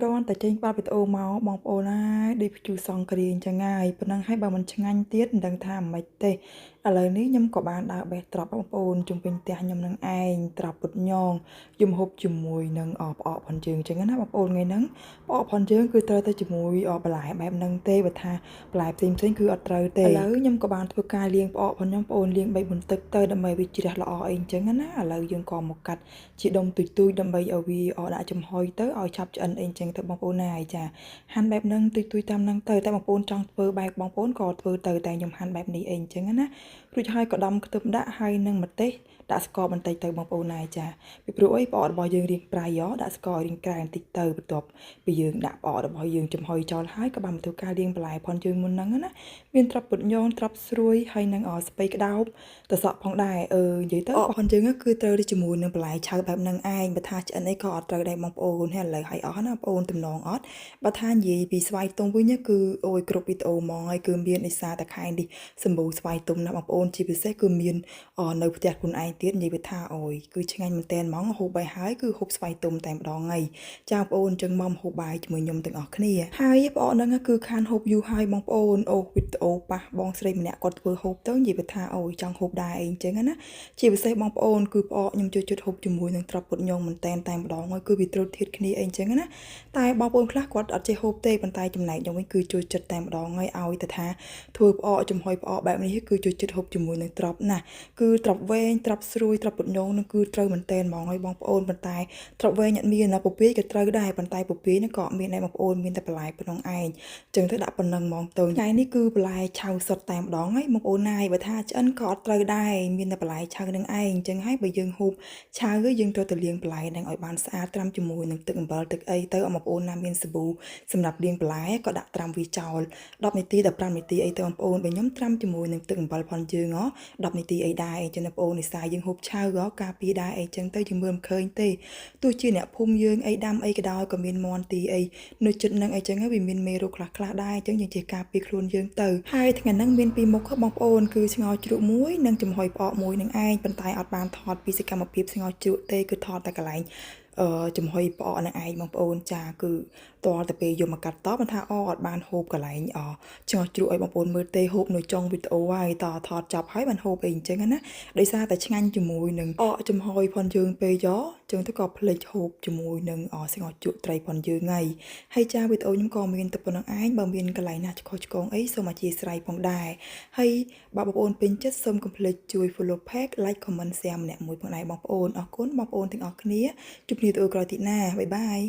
គ្រាន់តែចេញបាត់វីដេអូមកបងប្អូនហើយដូចព្យូសង្គ្រាអញ្ចឹងហើយប៉ុណ្ណឹងហើយបើមិនឆ្ងាញ់ទៀតមិនដឹងថាម៉េចទេឥឡូវនេះខ្ញុំក៏បានដើរបេះត្រប់បងប្អូនជុំវិញផ្ទះខ្ញុំនឹងឯងត្រប់ពុតញងយំហូបជាមួយនឹងផ្អកផនជើងអញ្ចឹងណាបងប្អូនថ្ងៃហ្នឹងផ្អកផនជើងគឺត្រូវទៅជាមួយបន្លែបែបហ្នឹងទេបើថាបន្លែផ្សេងគឺអត់ត្រូវទេឥឡូវខ្ញុំក៏បានធ្វើការលាងផ្អកផងខ្ញុំបងប្អូនលាង3 4ទឹកទៅដើម្បីវាជ្រះល្អអីអញ្ចឹងណាឥឡូវយើងក៏មកកាត់ជាដុំទូចៗដើម្បីឲ្យវាដាក់ចំហុយទៅឲ្យឆាប់ឆ្អិនអីអញ្ចឹងទៅបងប្អូនណាយចាហាន់បែបហ្នឹងទូចតាមហ្នឹងទៅតែបងប្អូនចង់ធ្វើបែបបងប្អូនក៏ធ្វើទៅតែខ្ញុំហាន់បែបនេះអីអញ្ចឹងណារួចហើយក៏ដំខ្ទឹមដាក់ហើយនឹងម្ទេសដាក់ស្ករបន្តិចទៅបងប្អូនណាយចាពីព្រោះអីផ្អករបស់យើងរៀងប្រៃដាក់ស្កររៀងក្រៅបន្តិចទៅបន្ទាប់ពីយើងដាក់ផ្អករបស់យើងចំហុយចោលហើយក៏បានធ្វើការលាងបន្លែផនជើងមុនហ្នឹងណាមានត្រប់ពុតញងត្រប់ស្រួយហើយនឹងស្ពៃក្តោបទៅសក់ផងដែរនិយាយទៅផនជើងគឺត្រូវទៅជាមួយនឹងបន្លែឆៅបែបហ្នឹងឯងបើថាឆ្អិនអីក៏អត់ត្រូវដែរបងប្អូនហើយឥឡូវឲ្យអស់ណាបងប្អូនទំនងអត់បើថានិយាយពីស្វាយទុំវិញគឺអូយគ្រប់វីដេអូហ្មងហើយគឺមានឯសារតែខែនេះសម្បូរស្វាយទុំណាបងប្អូនជាពិសេសគឺមាននៅផ្ទះខ្លួនឯងទៀតនិយាយថាអូយគឺឆ្ងាញ់មែនតើហ្មងហូបបាយហើយគឺហូបស្វាយទុំតែម្ដងហើយចាបងប្អូនអញ្ចឹងមកហូបបាយជាមួយខ្ញុំទាំងអស់គ្នាហើយបងប្អូនហ្នឹងគឺខានហូបយូរហើយបងប្អូនអូវីដេអូប៉ះបងស្រីម្នាក់គាត់ធ្វើហូបទៅនិយាយថាអូយចង់ហូបដែរអីអញ្ចឹងណាជាពិសេសបងប្អូនគឺផ្អកខ្ញុំជួយជិតហូបជាមួយនឹងត្រប់ពុតញងមែនតែម្ដងហើយគឺវាត្រូវធៀបគ្នាអីអញ្ចឹងណាតែបងប្អូនខ្លះគាត់អត់ចេះហូបទេប៉ុន្តែចំណែកខ្ញុំវិញគឺជួយចិត្តតែម្ដងហើយឲ្យតែថាធ្វើផ្អកចំហុយផ្អកបែបនេះគឺជួយចិត្តហូបជាមួយនឹងត្រប់ណាគឺត្រប់វែងត្រប់ស្រួយត្រប់ពុតញងនឹងគឺត្រូវមែនតែហ្មងហើយបងប្អូនប៉ុន្តែត្រប់វែងអត់មានណាពពាយក៏ត្រូវដែរប៉ុន្តែពពាយហ្នឹងក៏អត់មានដែរបងប្អូនមានតែបន្លែប៉ុណ្ណឹងឯងចឹងទៅដាក់ប៉ុណ្ណឹងហ្មងទៅថ្ងៃនេះគឺបន្លែឆៅសុទ្ធតែម្ដងហើយបងប្អូនណាយបើថាឆ្អិនក៏អត់ត្រូវដែរមានតែបន្លែឆៅនឹងឯងអញ្ចឹងហើយបើយើងហូបឆៅយើងត្រូវទៅលាងបន្លែហ្នឹងឲ្យបានស្អាតត្រាំជាមួយនឹងទឹកអំបិលទឹកអីទៅបងប្អូនណាមានសាប៊ូសម្រាប់លាងបន្លែក៏ដាក់ត្រាំវាចោល10នាទី15នាទីអីទៅបងប្អូនបើខ្ញុំត្រាំជាមួយនឹងទឹកអំបិលផងយើង10នាទីអីដែរអញ្ចឹងបងប្អូននិសាយយើងហូបឆៅការពារដែរអីចឹងទៅយើងមើលមិនឃើញទេទោះជាអ្នកភូមិយើងអីដាំអីក៏ដោយក៏មានមន់ទីអីនៅចិត្តហ្នឹងអីចឹងវាមានមេរោគខ្លះដែរអញ្ចឹងយើងចេះការពារខ្លួនយើងទៅហើយថ្ងៃហ្នឹងមានពីរមុខបងប្អូនគឺស្ងោរជ្រក់មួយនិងចំហុយផ្អកមួយនឹងឯងប៉ុន្តែអត់បានថតពីសកម្មភាពស្ងោរជ្រក់ទេគឺថតតែកន្លែងចំហុយផ្អកនឹងឯងបងប្អូនចាគឺតរតែពេលយកមកកាត់តបើថាអត់បានហូបកន្លែងឆ្ងល់ជ្រក់ឲ្យបងប្អូនមើលទេហូបនៅចុងវីដេអូហើយតថតចប់ហើយបានហូបអីអញ្ចឹងណាដោយសារតែឆ្ងាញ់ជាមួយនឹងចំហុយផនយើងពេកចឹងទៅក៏ភ្លេចហូបជាមួយនឹងស្ងោរជ្រក់ត្រីផនយើងហើយចាវីដេអូខ្ញុំក៏មានតែប៉ុណ្្នឹងឯងបើមានកន្លែងណាឆ្ខុសឆ្គងអីសូមអធិស្ឋានផងដែរហើយបើបងប្អូនពេញចិត្តសូមកុំភ្លេចជួយ follow page like comment share ម្នាក់មួយផងដែរបងប្អូនអរគុណបងប្អូនទាំងអស់គ្នាជួបគ្នាទៅក្រោយទៀតណាបាយបាយ